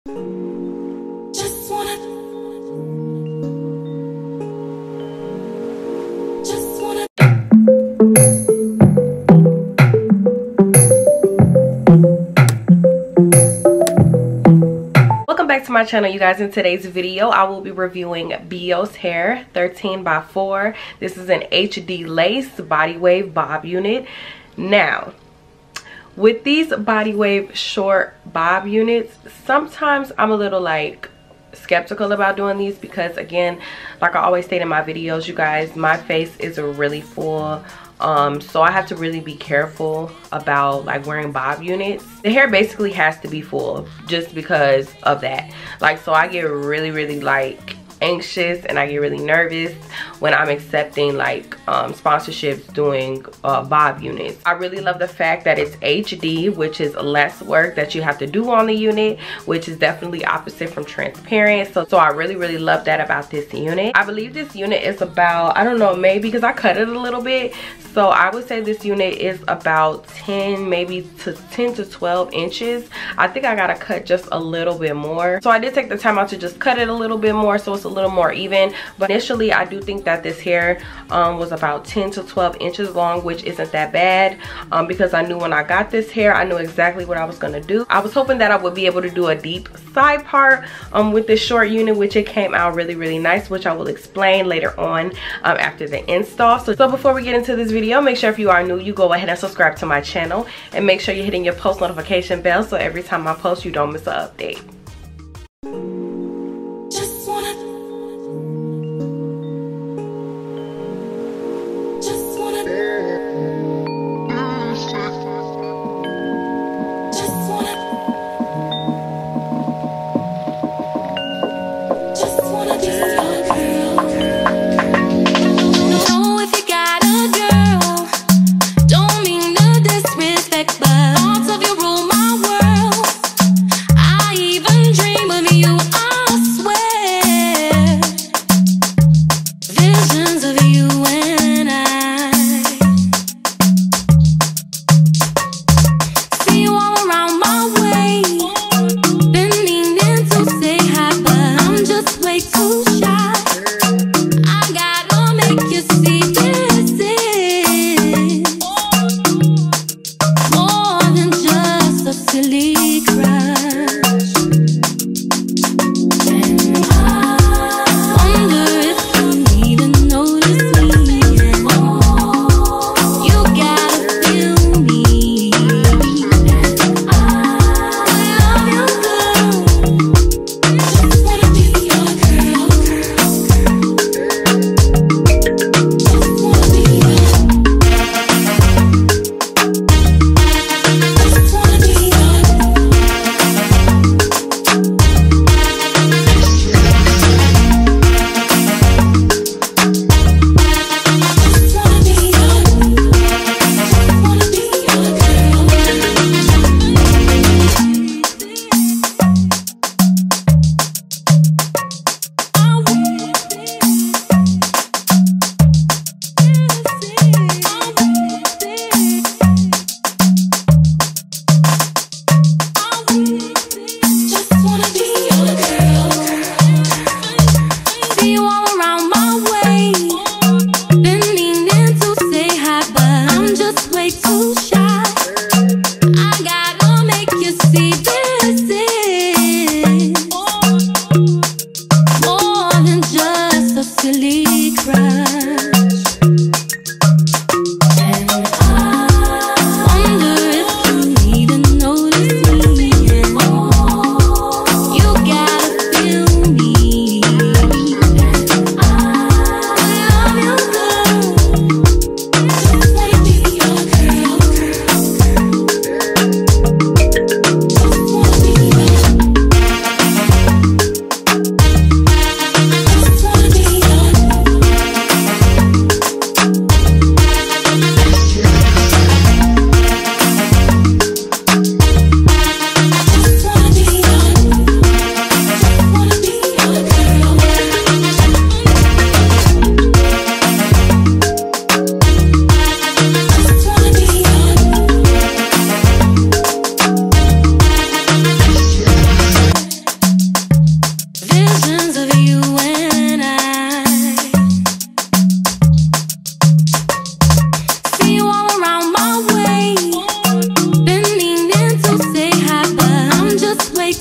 Just wanna Welcome back to my channel, you guys. In today's video I will be reviewing Beeos hair 13x4. This is an HD lace body wave bob unit. Now with these body wave short bob units, sometimes I'm a little like skeptical about doing these because, again, like I always state in my videos, you guys, my face is really full, so I have to really be careful about like wearing bob units. The hair basically has to be full just because of that. Like, so I get really like anxious and I get really nervous when I'm accepting like sponsorships doing bob units. I really love the fact that it's HD, which is less work that you have to do on the unit, which is definitely opposite from transparent. So I really love that about this unit. I believe this unit is about, I don't know, maybe because I cut it a little bit, so I would say this unit is about 10 to 12 inches. I think I gotta cut just a little bit more, so I did take the time out to just cut it a little bit more so it's a little more even. But initially I do think that this hair was about 10 to 12 inches long, which isn't that bad, because I knew when I got this hair I knew exactly what I was gonna do. I was hoping that I would be able to do a deep side part with this short unit, which it came out really nice, which I will explain later on after the install. So before we get into this video, make sure if you are new, you go ahead and subscribe to my channel, and make sure you're hitting your post notification bell so every time I post you don't miss an update.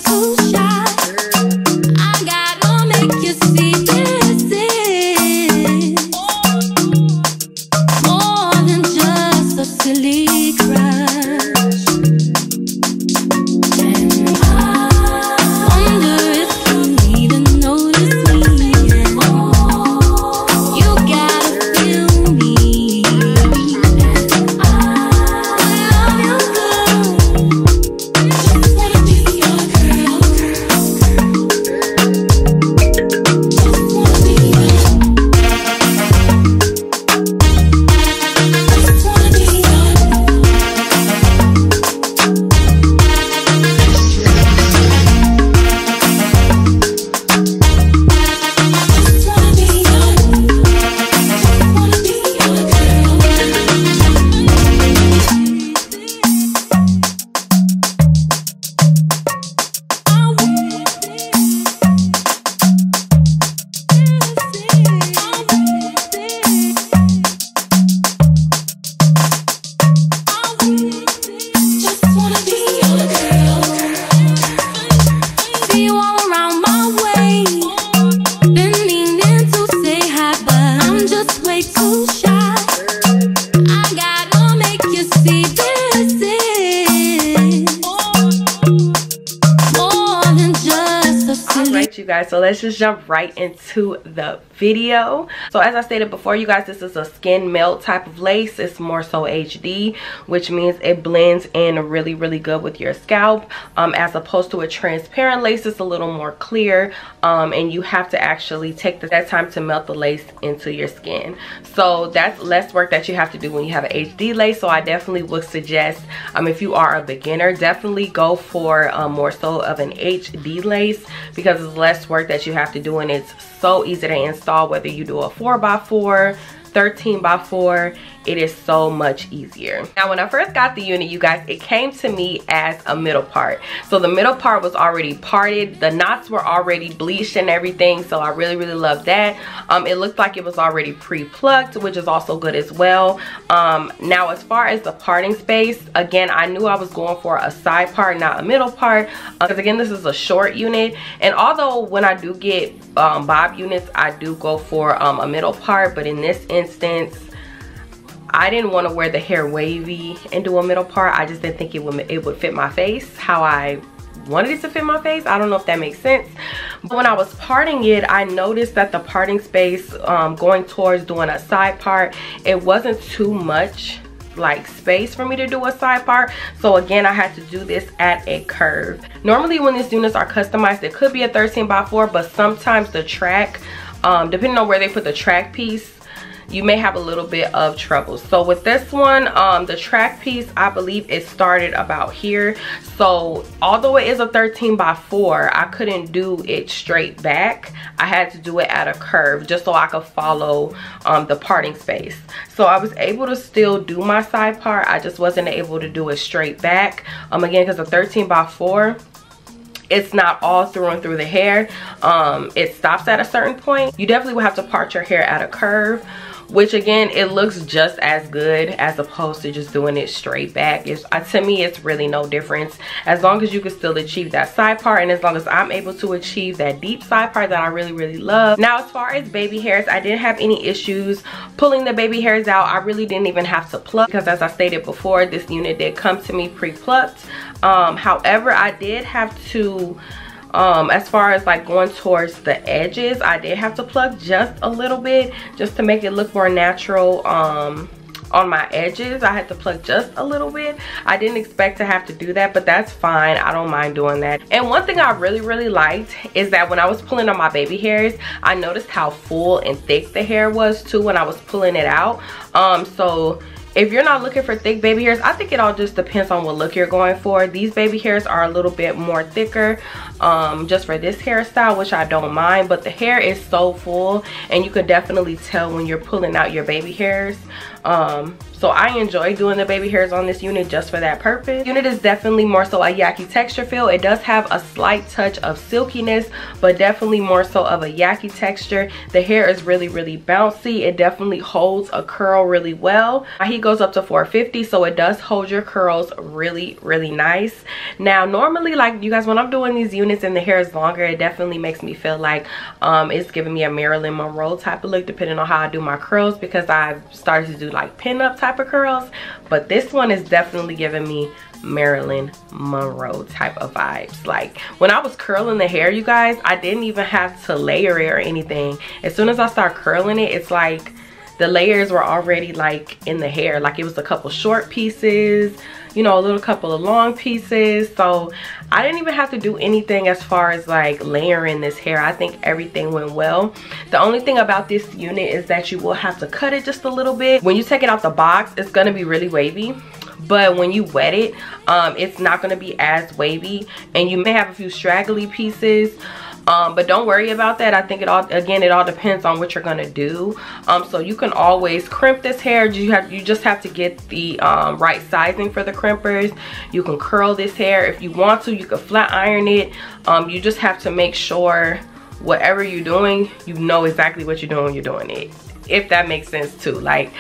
too shy. I gotta make you see this is more than just a silly crush. And I wonder if you even notice me. And you gotta feel me. And I love you good. Just wanna be your girl. Just wanna be your. Just wanna be your. Just wanna be your. Just wanna be your girl. Just wanna be your girl. See you all around my way. Been meaning to say hi, but I'm just way too shy. I gotta make you see this is more than just a silly. Alright, you guys, so let's just jump right into the video. So as I stated before, you guys, this is a skin melt type of lace. It's more so HD, which means it blends in really, really good with your scalp, as opposed to a transparent lace. It's a little more clear, and you have to actually take that time to melt the lace into your skin. So that's less work that you have to do when you have an HD lace. So I definitely would suggest, if you are a beginner, definitely go for more so of an HD lace, because it's less work that you have to do, and it's so easy to install, whether you do a 4x4, 13x4. It is so much easier. Now, when I first got the unit, you guys, it came to me as a middle part. So the middle part was already parted. The knots were already bleached and everything. So I really, really love that. It looked like it was already pre-plucked, which is also good as well. Now, as far as the parting space, again, I knew I was going for a side part, not a middle part. Because again, this is a short unit. And although when I do get bob units, I do go for a middle part. But in this instance, I didn't want to wear the hair wavy and do a middle part. I just didn't think it would fit my face how I wanted it to fit my face. I don't know if that makes sense. But when I was parting it, I noticed that the parting space, going towards doing a side part, it wasn't too much like space for me to do a side part. So again, I had to do this at a curve. Normally when these units are customized, it could be a 13x4, but sometimes the track, depending on where they put the track piece, you may have a little bit of trouble. So with this one, the track piece, I believe it started about here. So although it is a 13x4, I couldn't do it straight back. I had to do it at a curve just so I could follow the parting space. So I was able to still do my side part. I just wasn't able to do it straight back. Again, because a 13x4, it's not all through and through the hair. It stops at a certain point. You definitely would have to part your hair at a curve, which again, it looks just as good as opposed to just doing it straight back. To me, it's really no difference, as long as you can still achieve that side part, and as long as I'm able to achieve that deep side part that I really, really love. Now, as far as baby hairs, I didn't have any issues pulling the baby hairs out. I really didn't even have to pluck, because as I stated before, this unit did come to me pre-plucked. However, I did have to, as far as like going towards the edges, I did have to pluck just a little bit, just to make it look more natural. On my edges, I had to pluck just a little bit. I didn't expect to have to do that, but that's fine. I don't mind doing that. And one thing I really, really liked is that when I was pulling on my baby hairs, I noticed how full and thick the hair was too when I was pulling it out. So if you're not looking for thick baby hairs, I think it all just depends on what look you're going for. These baby hairs are a little bit more thicker, just for this hairstyle, which I don't mind, but the hair is so full, and you could definitely tell when you're pulling out your baby hairs. So I enjoy doing the baby hairs on this unit just for that purpose. The unit is definitely more so a yucky texture feel. It does have a slight touch of silkiness, but definitely more so of a yucky texture. The hair is really bouncy. It definitely holds a curl really well. My heat goes up to 450, so it does hold your curls really nice. Now normally, like you guys, when I'm doing these units and the hair is longer, it definitely makes me feel like it's giving me a Marilyn Monroe type of look, depending on how I do my curls, because I've started to do like pin-up type of curls. But this one is definitely giving me Marilyn Monroe type of vibes. Like when I was curling the hair, you guys, I didn't even have to layer it or anything. As soon as I start curling it, it's like the layers were already like in the hair. Like it was a couple short pieces, you know, a little couple of long pieces. So I didn't even have to do anything as far as like layering this hair. I think everything went well. The only thing about this unit is that you will have to cut it just a little bit. When you take it out the box, it's gonna be really wavy, but when you wet it, it's not gonna be as wavy, and you may have a few straggly pieces. But don't worry about that. I think it all depends on what you're gonna do. So you can always crimp this hair. You just have to get the right sizing for the crimpers. You can curl this hair if you want to. You can flat iron it. You just have to make sure whatever you're doing, you know exactly what you're doing when you're doing it, if that makes sense too. Like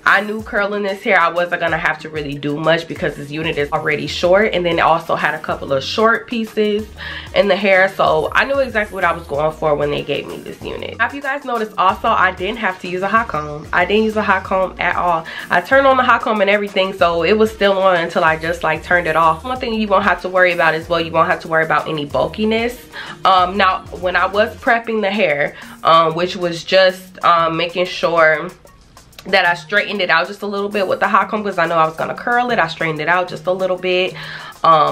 I knew curling this hair, I wasn't gonna have to really do much because this unit is already short, and then it also had a couple of short pieces in the hair, so I knew exactly what I was going for when they gave me this unit. Now, if you guys noticed also, I didn't have to use a hot comb. I didn't use a hot comb at all. I turned on the hot comb and everything, so it was still on until I just like turned it off. One thing you won't have to worry about as well, you won't have to worry about any bulkiness. Now when I was prepping the hair, which was just making sure that I straightened it out just a little bit with the hot comb, because I know I was gonna curl it. I straightened it out just a little bit,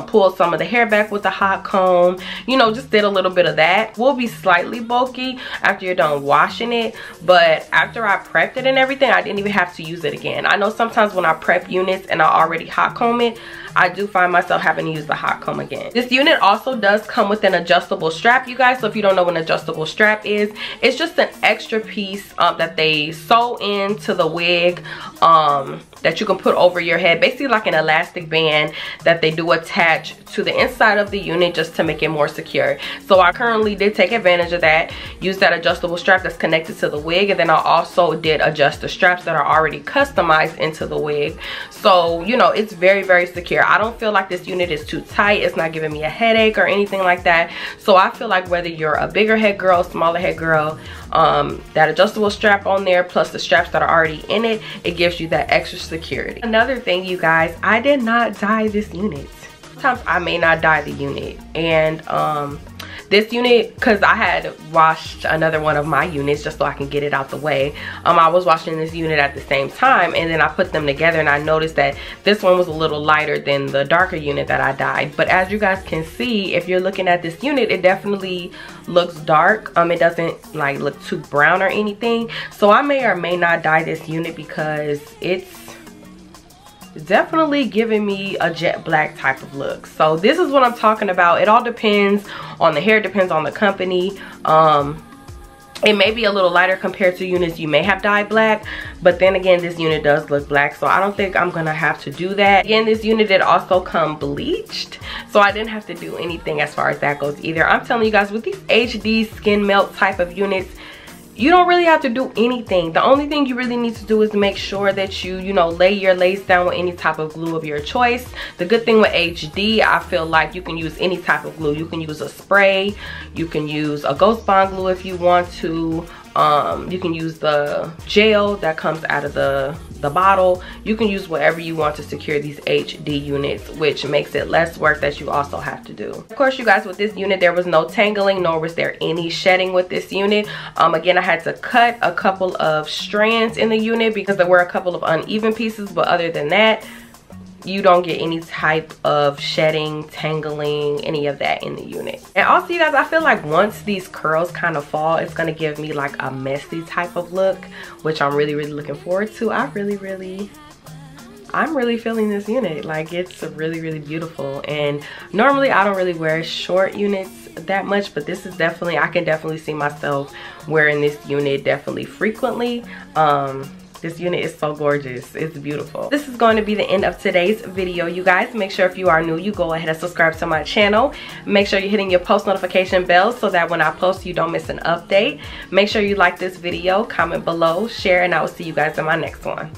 pulled some of the hair back with the hot comb, you know, just did a little bit of that. Will be slightly bulky after you're done washing it, but after I prepped it and everything, I didn't even have to use it again. I know sometimes when I prep units and I already hot comb it, I do find myself having to use the hot comb again. This unit also does come with an adjustable strap, you guys. So if you don't know what an adjustable strap is, it's just an extra piece that they sew into the wig that you can put over your head, basically like an elastic band that they do attach to the inside of the unit just to make it more secure. So I currently did take advantage of that, use that adjustable strap that's connected to the wig, and then I also did adjust the straps that are already customized into the wig. So you know, it's very secure. I don't feel like this unit is too tight. It's not giving me a headache or anything like that. So I feel like whether you're a bigger head girl, smaller head girl, that adjustable strap on there plus the straps that are already in it, it gives you that extra security. Another thing, you guys, I did not dye this unit. Sometimes I may not dye the unit, and this unit, because I had washed another one of my units just so I can get it out the way, I was washing this unit at the same time, and then I put them together and I noticed that this one was a little lighter than the darker unit that I dyed. But as you guys can see, if you're looking at this unit, it definitely looks dark. It doesn't like look too brown or anything. So I may or may not dye this unit because it's definitely giving me a jet black type of look. So this is what I'm talking about. It all depends on the hair, depends on the company. It may be a little lighter compared to units you may have dyed black, but then again, this unit does look black, so I don't think I'm gonna have to do that. Again, this unit did also come bleached, so I didn't have to do anything as far as that goes either. I'm telling you guys, with these HD skin melt type of units, you don't really have to do anything. The only thing you really need to do is make sure that you know, lay your lace down with any type of glue of your choice. The good thing with HD, I feel like you can use any type of glue. You can use a spray, you can use a Ghost Bond glue if you want to. You can use the gel that comes out of the bottle. You can use whatever you want to secure these HD units, which makes it less work that you also have to do. Of course, you guys, with this unit, there was no tangling, nor was there any shedding with this unit. Again, I had to cut a couple of strands in the unit because there were a couple of uneven pieces, but other than that, you don't get any type of shedding, tangling, any of that in the unit. And also, you guys, I feel like once these curls kind of fall, it's gonna give me like a messy type of look, which I'm really looking forward to. I'm really feeling this unit. Like, it's really beautiful. And normally I don't really wear short units that much, but this is definitely, I can definitely see myself wearing this unit definitely frequently. This unit is so gorgeous. It's beautiful. This is going to be the end of today's video, you guys. Make sure if you are new, you go ahead and subscribe to my channel. Make sure you're hitting your post notification bell so that when I post, you don't miss an update. Make sure you like this video, comment below, share, and I will see you guys in my next one.